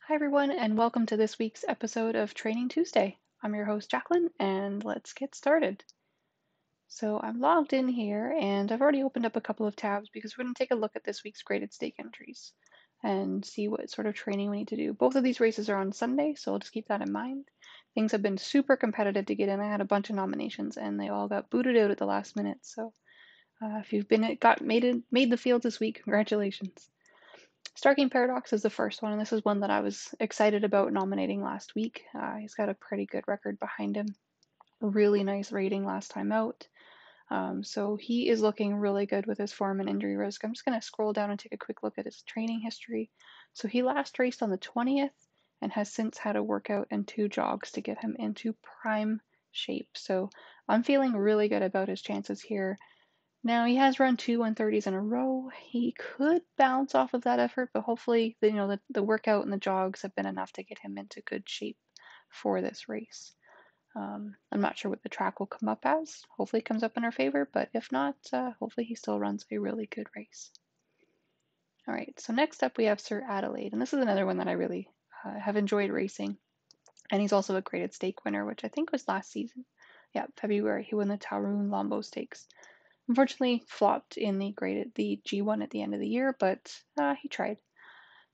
Hi, everyone, and welcome to this week's episode of Training Tuesday. I'm your host, Jacklyn, and let's get started. So I'm logged in here, and I've already opened up a couple of tabs because we're going to take a look at this week's graded stake entries and see what sort of training we need to do. Both of these races are on Sunday, so I'll just keep that in mind. Things have been super competitive to get in. I had a bunch of nominations, and they all got booted out at the last minute. So if you've made the field this week, congratulations. Starking Paradox is the first one, and this is one that I was excited about nominating last week. He's got a pretty good record behind him. Really nice rating last time out. So he is looking really good with his form and injury risk. I'm just going to scroll down and take a quick look at his training history. So he last raced on the 20th and has since had a workout and 2 jogs to get him into prime shape. So I'm feeling really good about his chances here. Now he has run 2 130s in a row. He could bounce off of that effort, but hopefully, the workout and the jogs have been enough to get him into good shape for this race. I'm not sure what the track will come up as. Hopefully, it comes up in our favor, but if not, hopefully he still runs a really good race. All right, so next up we have Sir Adelaide, and this is another one that I really have enjoyed racing. And he's also a graded stake winner, which I think was last season. Yeah, February he won the Taroon Lombo Stakes. Unfortunately, flopped in the G1 at the end of the year, but he tried.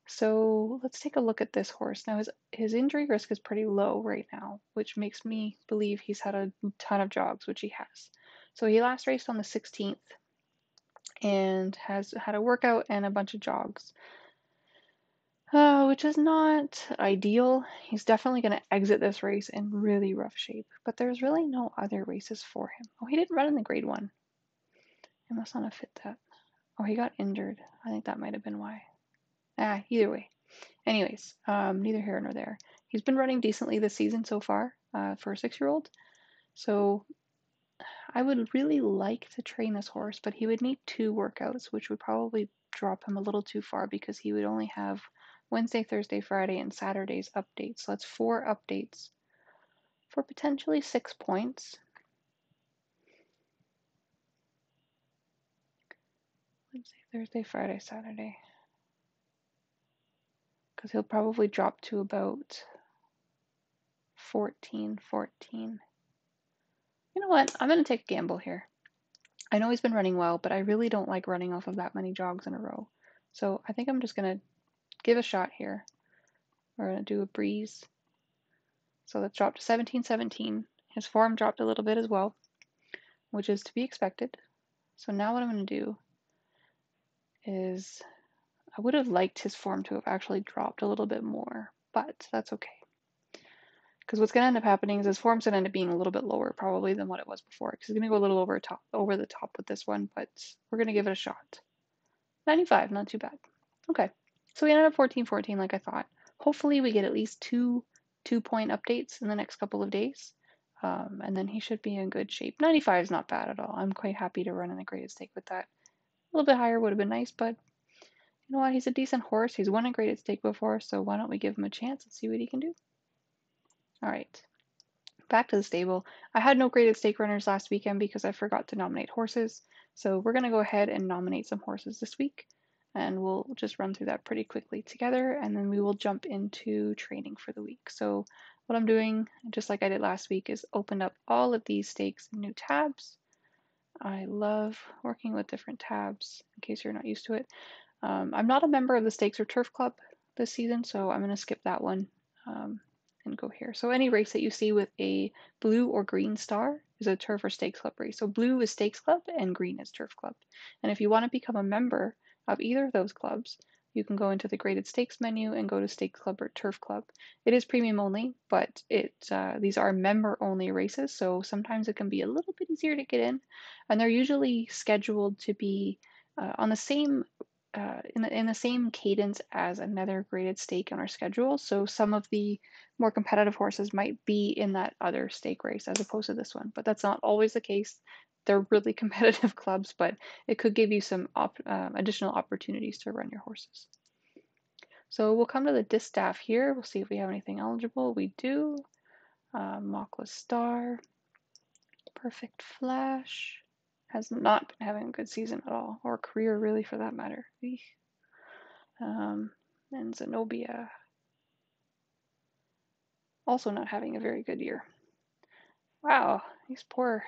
So let's take a look at this horse. Now his injury risk is pretty low right now, which makes me believe he's had a ton of jogs, which he has. So he last raced on the 16th and has had a workout and a bunch of jogs, which is not ideal. He's definitely going to exit this race in really rough shape, but there's really no other races for him. Oh, he didn't run in the grade 1. He must not have fit that. Oh, he got injured. I think that might have been why. Either way. Anyways, neither here nor there. He's been running decently this season so far for a 6-year-old. So I would really like to train this horse, but he would need 2 workouts, which would probably drop him a little too far because he would only have Wednesday, Thursday, Friday, and Saturday's updates. So that's 4 updates for potentially 6 points. Wednesday, Thursday, Friday, Saturday. Because he'll probably drop to about 14. You know what? I'm going to take a gamble here. I know he's been running well, but I really don't like running off of that many jogs in a row. So I think I'm just going to give a shot here. We're going to do a breeze. So let's drop to 17-17. His form dropped a little bit as well, which is to be expected. So now what I'm going to do is I would have liked his form to have actually dropped a little bit more, but that's okay. Because what's going to end up happening is his form's going to end up being a little bit lower probably than what it was before. Because he's going to go a little over the top with this one, but we're going to give it a shot. 95, not too bad. Okay, so we ended up 14-14 like I thought. Hopefully we get at least two 2-point updates in the next couple of days. And then he should be in good shape. 95 is not bad at all. I'm quite happy to run in the graded stake with that. A little bit higher would have been nice, but you know what? He's a decent horse. He's won a graded stake before, so why don't we give him a chance and see what he can do? All right, back to the stable. I had no graded stake runners last weekend because I forgot to nominate horses. So we're going to go ahead and nominate some horses this week. And we'll just run through that pretty quickly together. And then we will jump into training for the week. So what I'm doing, just like I did last week, is open up all of these stakes in new tabs. I love working with different tabs in case you're not used to it. I'm not a member of the Stakes or Turf Club this season, so I'm going to skip that one and go here. So any race that you see with a blue or green star is a Turf or Stakes Club race. So blue is Stakes Club and green is Turf Club. And if you want to become a member of either of those clubs, you can go into the graded stakes menu and go to Stakes Club or Turf Club. It is premium only, but these are member only races, so sometimes it can be a little bit easier to get in. And they're usually scheduled to be on the same in the same cadence as another graded stake on our schedule. So some of the more competitive horses might be in that other stake race as opposed to this one, but that's not always the case. They're really competitive clubs, but it could give you some additional opportunities to run your horses. So we'll come to the distaff here. We'll see if we have anything eligible. We do. Mockless Star, Perfect Flash, has not been having a good season at all, or career really for that matter. And Zenobia. also not having a very good year. Wow, these poor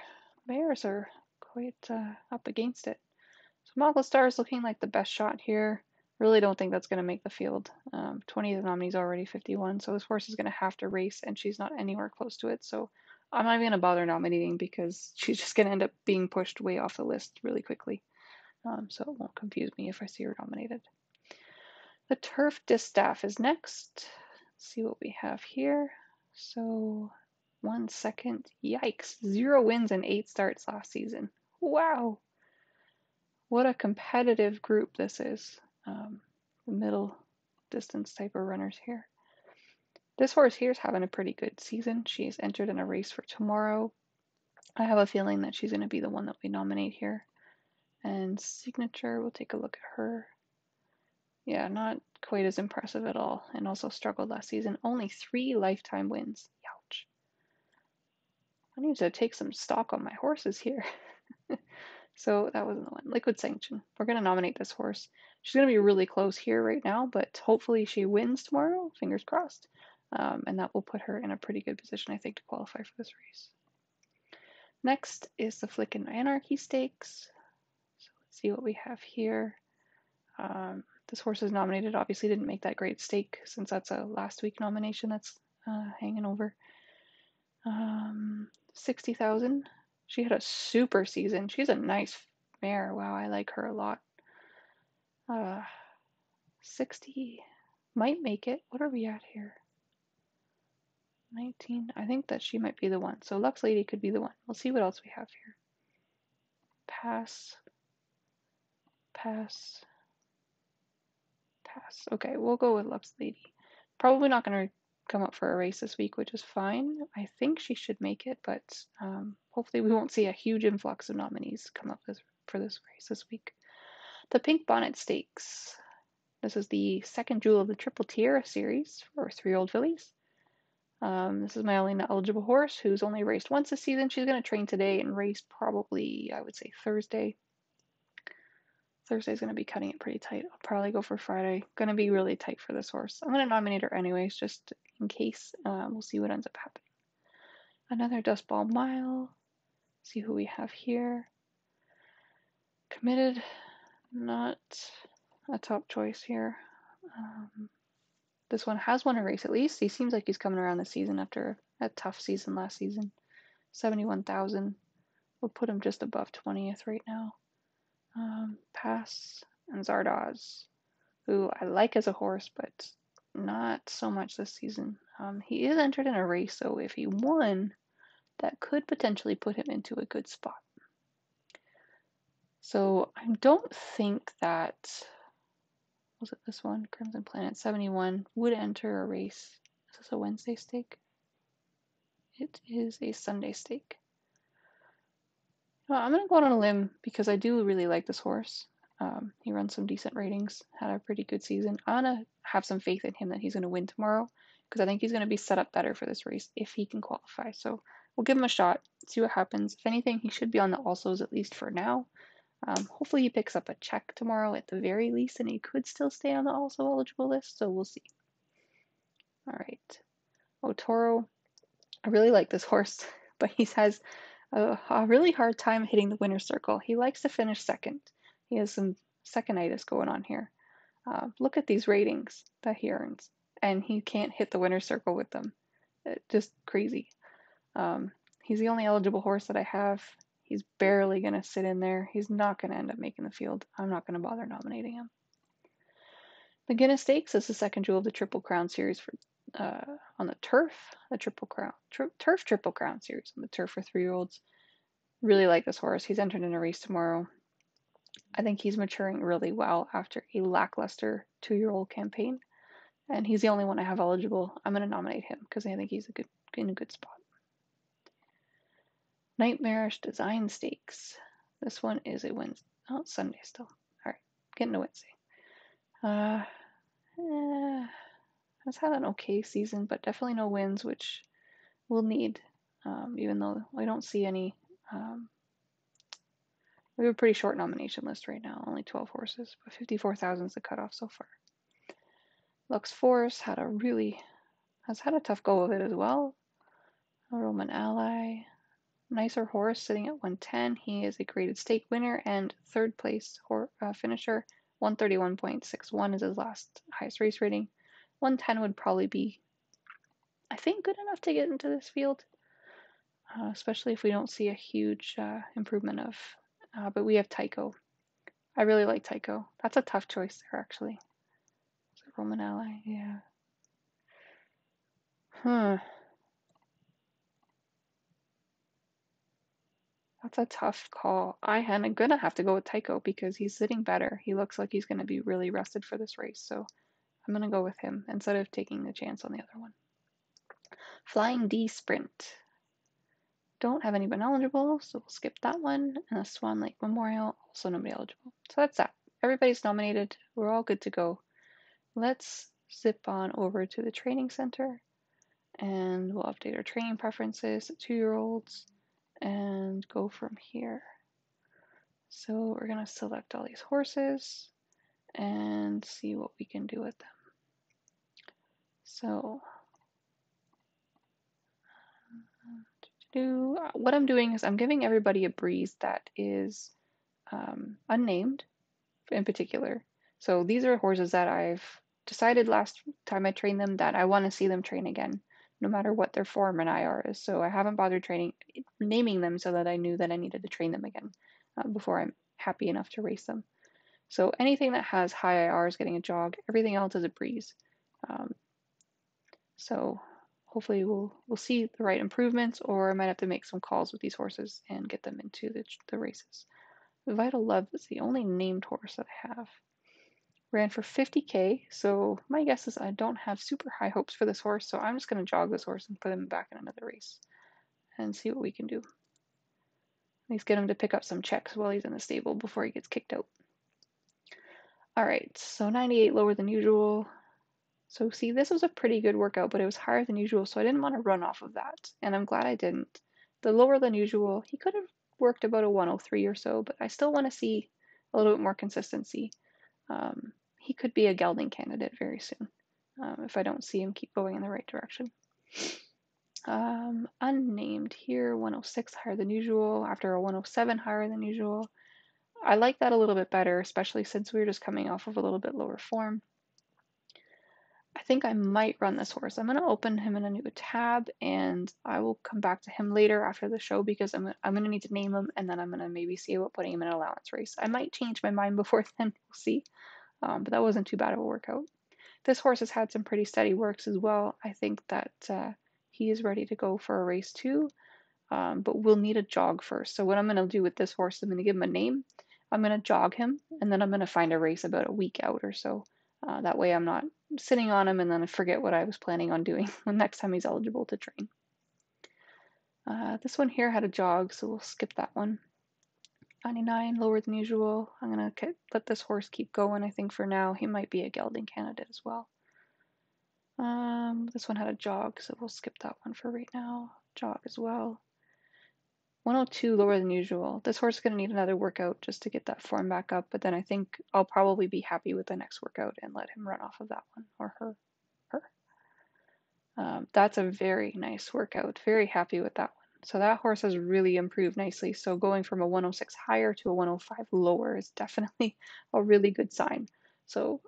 mares are quite up against it. So Magla Star is looking like the best shot here. Really don't think that's going to make the field. 20th nominee's already 51, so this horse is going to have to race, and she's not anywhere close to it. So I'm not even going to bother nominating because she's just going to end up being pushed way off the list really quickly. So it won't confuse me if I see her nominated. The Turf Distaff is next. Let's see what we have here. So 1 second. Yikes. 0 wins and 8 starts last season. Wow. What a competitive group this is. The middle distance type of runners here. This horse here is having a pretty good season. She is entered in a race for tomorrow. I have a feeling that she's going to be the one that we nominate here. And Signature, we'll take a look at her. Yeah, not quite as impressive at all, and also struggled last season. Only 3 lifetime wins. Ouch. I need to take some stock on my horses here. So that wasn't the one. Liquid Sanction. We're going to nominate this horse. She's going to be really close here right now, but hopefully she wins tomorrow. Fingers crossed. And that will put her in a pretty good position, I think, to qualify for this race. Next is the Flickin' Anarchy Stakes. So let's see what we have here. This horse is nominated. Obviously didn't make that great stake since that's a last week nomination that's hanging over. 60,000. She had a super season. She's a nice mare. Wow, I like her a lot. 60 might make it. What are we at here? 19. I think that she might be the one. So Lux Lady could be the one. We'll see what else we have here. Pass. Pass. Pass. Okay, we'll go with Lux Lady. Probably not going to come up for a race this week, which is fine. I think she should make it, but hopefully we won't see a huge influx of nominees come up for this race this week. The Pink Bonnet Stakes. This is the second jewel of the Triple Tiara series for 3-year-old fillies. This is my only eligible horse who's only raced once this season. She's going to train today and race probably, I would say, Thursday. Thursday's going to be cutting it pretty tight. I'll probably go for Friday. Going to be really tight for this horse. I'm going to nominate her anyways, just in case. We'll see what ends up happening. Another Dust Ball Mile. See who we have here. Committed. Not a top choice here. This one has won a race at least. He seems like he's coming around this season after a tough season last season. 71,000. We'll put him just above 20th right now. Pass and Zardoz, who I like as a horse, but not so much this season. He is entered in a race, so if he won, that could potentially put him into a good spot. So I don't think that, was it this one? Crimson Planet 71 would enter a race. Is this a Wednesday stake? It is a Sunday stake. I'm going to go out on a limb because I do really like this horse. He runs some decent ratings, had a pretty good season. I'm going to have some faith in him that he's going to win tomorrow because I think he's going to be set up better for this race if he can qualify. So we'll give him a shot, see what happens. If anything, he should be on the alsos at least for now. Hopefully he picks up a check tomorrow at the very least, and he could still stay on the also eligible list, so we'll see. All right. Otoro. I really like this horse, but he has a really hard time hitting the winner's circle. He likes to finish second. He has some seconditis going on here. Look at these ratings that he earns, and he can't hit the winner's circle with them. Just crazy. He's the only eligible horse that I have. He's barely going to sit in there. He's not going to end up making the field. I'm not going to bother nominating him. The Guinness Stakes is the second jewel of the Triple Crown series for on the turf, the Triple Crown, turf Triple Crown series on the turf for 3-year-olds. Really like this horse. He's entered in a race tomorrow. I think he's maturing really well after a lackluster 2-year-old campaign, and he's the only one I have eligible. I'm going to nominate him because I think he's in a good spot. Nightmarish Design Stakes. This one is a Wednesday. Oh, it's Sunday still. All right, getting to Wednesday. Has had an okay season, but definitely no wins, which we'll need, even though I don't see any. We have a pretty short nomination list right now, only 12 horses, but 54,000 is the cutoff so far. Lux Forest had a really has had a tough go of it as well. A Roman ally. Nicer horse sitting at 110. He is a graded stake winner and third place finisher. 131.61 is his last highest race rating. 110 would probably be, I think, good enough to get into this field, especially if we don't see a huge improvement of. But we have Tycho. I really like Tycho. That's a tough choice there, actually. Is it Roman ally? Yeah. That's a tough call. I'm gonna have to go with Tycho because he's sitting better. He looks like he's gonna be really rested for this race, so I'm gonna go with him instead of taking the chance on the other one. Flying D Sprint. Don't have anyone eligible, so we'll skip that one. And a Swan Lake Memorial, also nobody eligible. So that's that. Everybody's nominated. We're all good to go. Let's zip on over to the training center and we'll update our training preferences, 2-year-olds, and go from here. So we're going to select all these horses and see what we can do with them. So what I'm doing is I'm giving everybody a breeze that is unnamed in particular. So these are horses that I've decided last time I trained them that I want to see them train again, no matter what their form and IR is. So I haven't bothered naming them so that I knew that I needed to train them again before I'm happy enough to race them. So anything that has high IR is getting a jog. Everything else is a breeze. So hopefully we'll see the right improvements, or I might have to make some calls with these horses and get them into the races. Vital Love is the only named horse that I have. Ran for 50K, so my guess is I don't have super high hopes for this horse, so I'm just going to jog this horse and put him back in another race and see what we can do. At least get him to pick up some checks while he's in the stable before he gets kicked out. Alright, so 98 lower than usual. So see, this was a pretty good workout, but it was higher than usual, so I didn't want to run off of that, and I'm glad I didn't. The lower than usual, he could have worked about a 103 or so, but I still want to see a little bit more consistency. He could be a gelding candidate very soon if I don't see him keep going in the right direction. Unnamed here, 106 higher than usual after a 107 higher than usual. I like that a little bit better, especially since we were just coming off of a little bit lower form. I think I might run this horse. I'm going to open him in a new tab and I will come back to him later after the show because I'm going to need to name him and then I'm going to maybe see about putting him in an allowance race. I might change my mind before then, we'll see. But that wasn't too bad of a workout. This horse has had some pretty steady works as well. I think that he is ready to go for a race too, but we'll need a jog first. So what I'm going to do with this horse, I'm going to give him a name. I'm going to jog him, and then I'm going to find a race about a week out or so. That way I'm not sitting on him and then I forget what I was planning on doing the next time he's eligible to train. This one here had a jog, so we'll skip that one. 99, lower than usual. I'm going to let this horse keep going, I think, for now. He might be a gelding candidate as well. This one had a jog, so we'll skip that one for right now. Jog as well. 102, lower than usual. This horse is going to need another workout just to get that form back up, but then I think I'll probably be happy with the next workout and let him run off of that one, or her. That's a very nice workout. Very happy with that one. So that horse has really improved nicely. So going from a 106 higher to a 105 lower is definitely a really good sign. So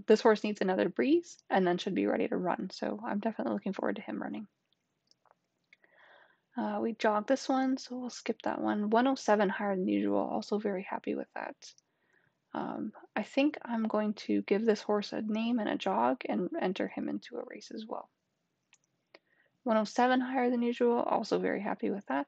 this horse needs another breeze and then should be ready to run. So I'm definitely looking forward to him running. We jogged this one, so we'll skip that one. 107 higher than usual, also very happy with that. I think I'm going to give this horse a name and a jog and enter him into a race as well. 107 higher than usual, also very happy with that.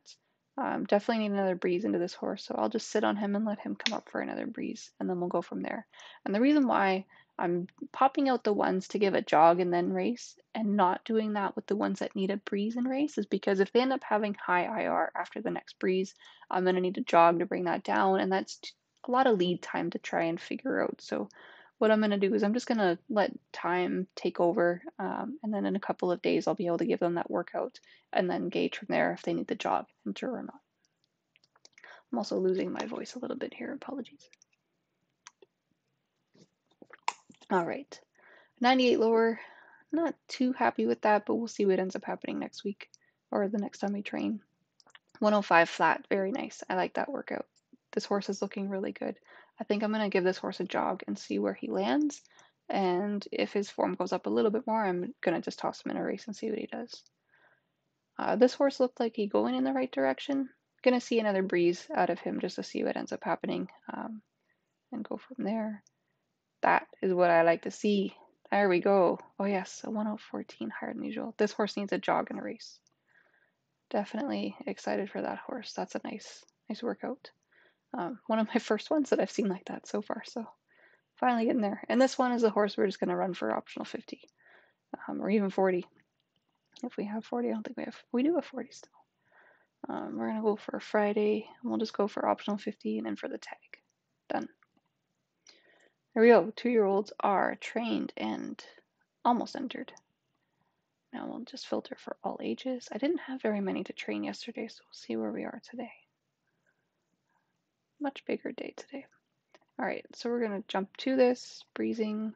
Definitely need another breeze into this horse, so I'll just sit on him and let him come up for another breeze, and then we'll go from there. And the reason why I'm popping out the ones to give a jog and then race, and not doing that with the ones that need a breeze and race, is because if they end up having high IR after the next breeze, I'm going to need a jog to bring that down, and that's a lot of lead time to try and figure out. So what I'm going to do is I'm just going to let time take over, and then in a couple of days I'll be able to give them that workout and then gauge from there if they need the jog enter or not. I'm also losing my voice a little bit here, apologies. All right, 98 lower, Not too happy with that, but we'll see what ends up happening next week or the next time we train. 105 flat, very nice. I like that workout. This horse is looking really good. I think I'm going to give this horse a jog and see where he lands. And if his form goes up a little bit more, I'm going to just toss him in a race and see what he does. This horse looked like he's going in the right direction. Going to see another breeze out of him just to see what ends up happening and go from there. That is what I like to see. There we go. Oh yes, a 1:14 higher than usual. This horse needs a jog in a race. Definitely excited for that horse. That's a nice workout. One of my first ones that I've seen like that so far. So finally getting there. And this one is a horse we're just going to run for optional 50 or even 40. If we have 40, I don't think we have. We do have 40 still. We're going to go for a Friday. And we'll just go for optional 50 and then for the tag. Done. There we go. 2-year-olds are trained and almost entered. Now we'll just filter for all ages. I didn't have very many to train yesterday, so we'll see where we are today. Much bigger day today. All right, so we're going to jump to this. Breezing,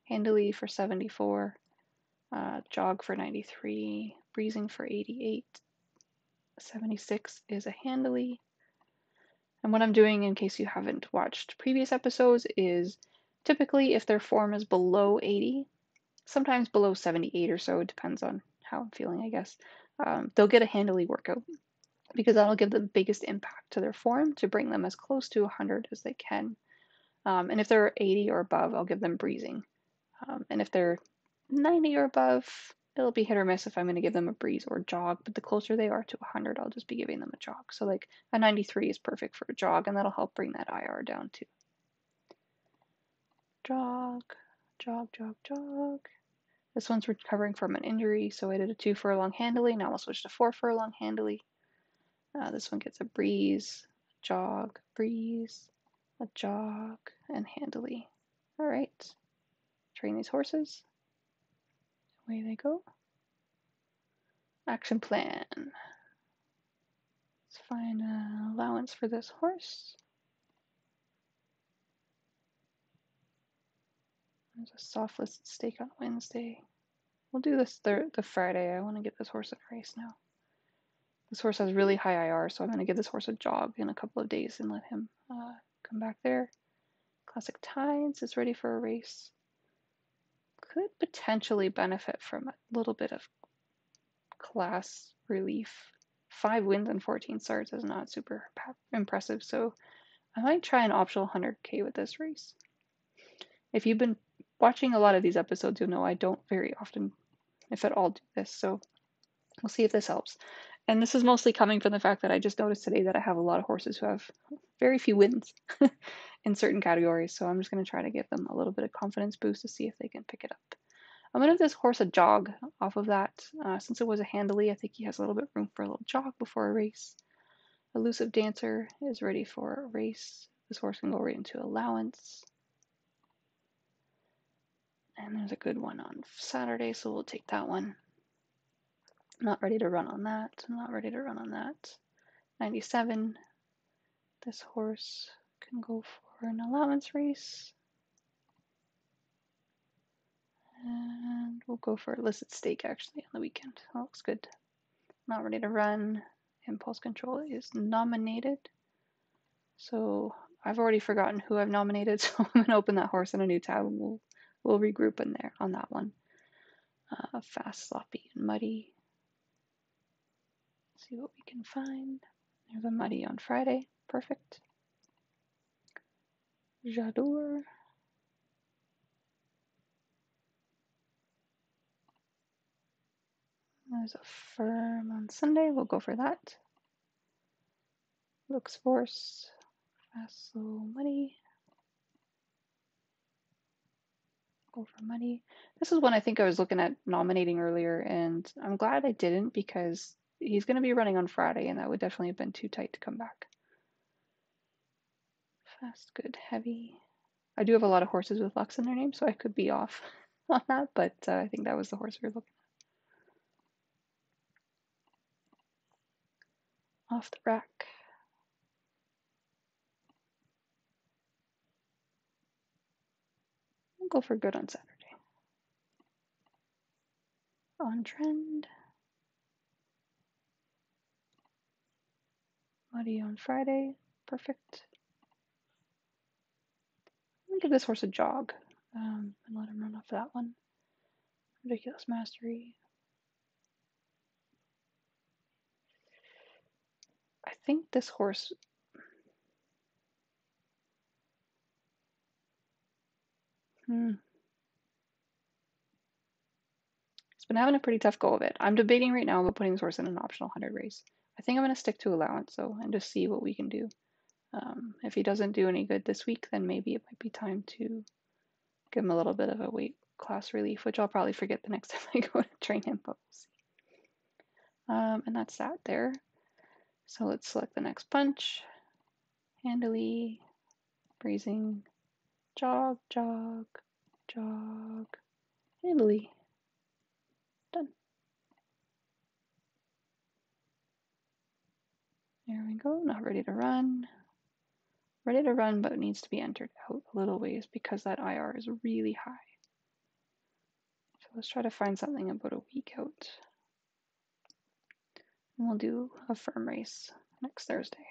handily for 74, jog for 93, breezing for 88, 76 is a handily. And what I'm doing, in case you haven't watched previous episodes, is typically if their form is below 80, sometimes below 78 or so, it depends on how I'm feeling, I guess, they'll get a handily workout because that'll give the biggest impact to their form to bring them as close to 100 as they can. And if they're 80 or above, I'll give them breezing. And if they're 90 or above, it'll be hit or miss if I'm going to give them a breeze or jog. But the closer they are to 100, I'll just be giving them a jog. So like a 93 is perfect for a jog, and that'll help bring that IR down too. Jog, jog, jog, jog. This one's recovering from an injury, so I did a 2 furlong handily. Now I'll switch to 4 furlong handily. This one gets a breeze, jog, breeze, a jog, and handily. All right, train these horses. Away they go. Action plan. Let's find an allowance for this horse. There's a soft listed stake on Wednesday. We'll do this the Friday. I want to get this horse in a race now. This horse has really high IR, so I'm going to give this horse a jog in a couple of days and let him come back there. Classic Tides is ready for a race. Could potentially benefit from a little bit of class relief. 5 wins and 14 starts is not super impressive, so I might try an optional 100K with this race. If you've been watching a lot of these episodes, you'll know I don't very often, if at all, do this, so we'll see if this helps. And this is mostly coming from the fact that I just noticed today that I have a lot of horses who have very few wins in certain categories, so I'm just going to try to give them a little bit of confidence boost to see if they can pick it up. I'm going to give this horse a jog off of that. Since it was a handily, I think he has a little bit of room for a little jog before a race. Elusive Dancer is ready for a race. This horse can go right into allowance. And there's a good one on Saturday, so we'll take that one. Not ready to run on that. Not ready to run on that. 97. This horse can go for an allowance race. And we'll go for illicit stake actually on the weekend. That looks good. Not ready to run. Impulse Control is nominated. So I've already forgotten who I've nominated, so I'm going to open that horse in a new tab and we'll regroup in there on that one. Fast, Sloppy, and Muddy. See what we can find. There's a Muddy on Friday. Perfect. J'adore. There's a Firm on Sunday. We'll go for that. Looks Force. Fast, Slow, Muddy. Go for Muddy. This is one I think I was looking at nominating earlier, and I'm glad I didn't because he's going to be running on Friday, and that would definitely have been too tight to come back. Fast, Good, Heavy. I do have a lot of horses with Lux in their name, so I could be off on that, but I think that was the horse we were looking at. Off the Rack. We'll go for Good on Saturday. On trend. Muddy on Friday. Perfect. I'm gonna give this horse a jog and let him run off that one. Ridiculous Mastery. I think this horse. He's been having a pretty tough go of it. I'm debating right now about putting this horse in an optional 100 race. I think I'm going to stick to allowance though and just see what we can do. If he doesn't do any good this week, then maybe it might be time to give him a little bit of a weight class relief, which I'll probably forget the next time I go to train him, but we'll see. And that's that there. So let's select the next punch. Handily, breezing, jog, jog, jog, handily. Done. There we go. Not ready to run. Ready to run, but it needs to be entered out a little ways because that IR is really high. So let's try to find something about a week out. And we'll do a firm race next Thursday.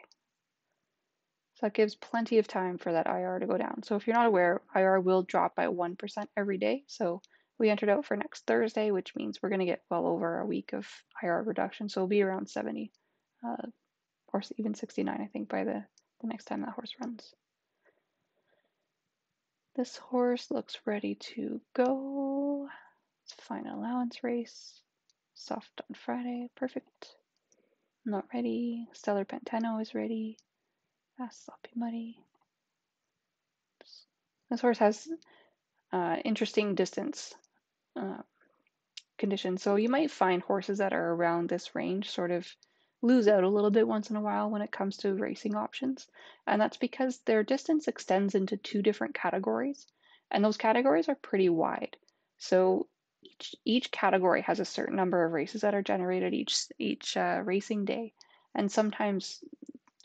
So that gives plenty of time for that IR to go down. So if you're not aware, IR will drop by 1% every day. So we entered out for next Thursday, which means we're going to get well over a week of IR reduction. So it'll be around 70 or even 69, I think, by the next time that horse runs. This horse looks ready to go. Let's find an allowance race. Soft on Friday. Perfect. Not ready. Stellar Pantano is ready. Fast Sloppy Muddy. This horse has interesting distance conditions. So you might find horses that are around this range sort of lose out a little bit once in a while when it comes to racing options. And that's because their distance extends into two different categories. And those categories are pretty wide. So each category has a certain number of races that are generated each racing day. And sometimes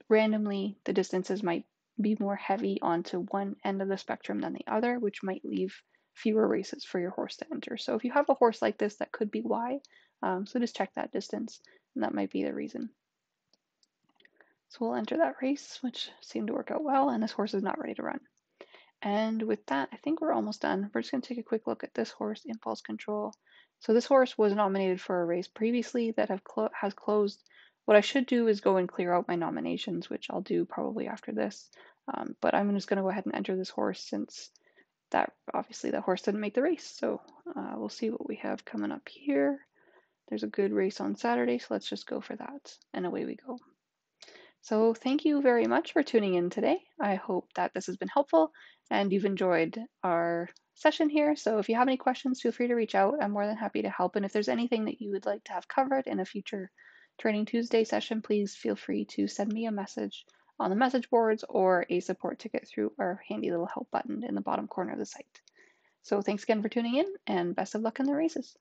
randomly the distances might be more heavy onto one end of the spectrum than the other, which might leave fewer races for your horse to enter. So if you have a horse like this, that could be why. So just check that distance, and that might be the reason. So we'll enter that race, which seemed to work out well, and this horse is not ready to run. And with that, I think we're almost done. We're just going to take a quick look at this horse, Impulse Control. So this horse was nominated for a race previously that has closed. What I should do is go and clear out my nominations, which I'll do probably after this. But I'm just going to go ahead and enter this horse since that obviously the horse didn't make the race. So we'll see what we have coming up here. There's a good race on Saturday, so let's just go for that. And away we go. So thank you very much for tuning in today. I hope that this has been helpful and you've enjoyed our session here. So if you have any questions, feel free to reach out. I'm more than happy to help. And if there's anything that you would like to have covered in a future Training Tuesday session, please feel free to send me a message on the message boards or a support ticket through our handy little help button in the bottom corner of the site. So thanks again for tuning in and best of luck in the races.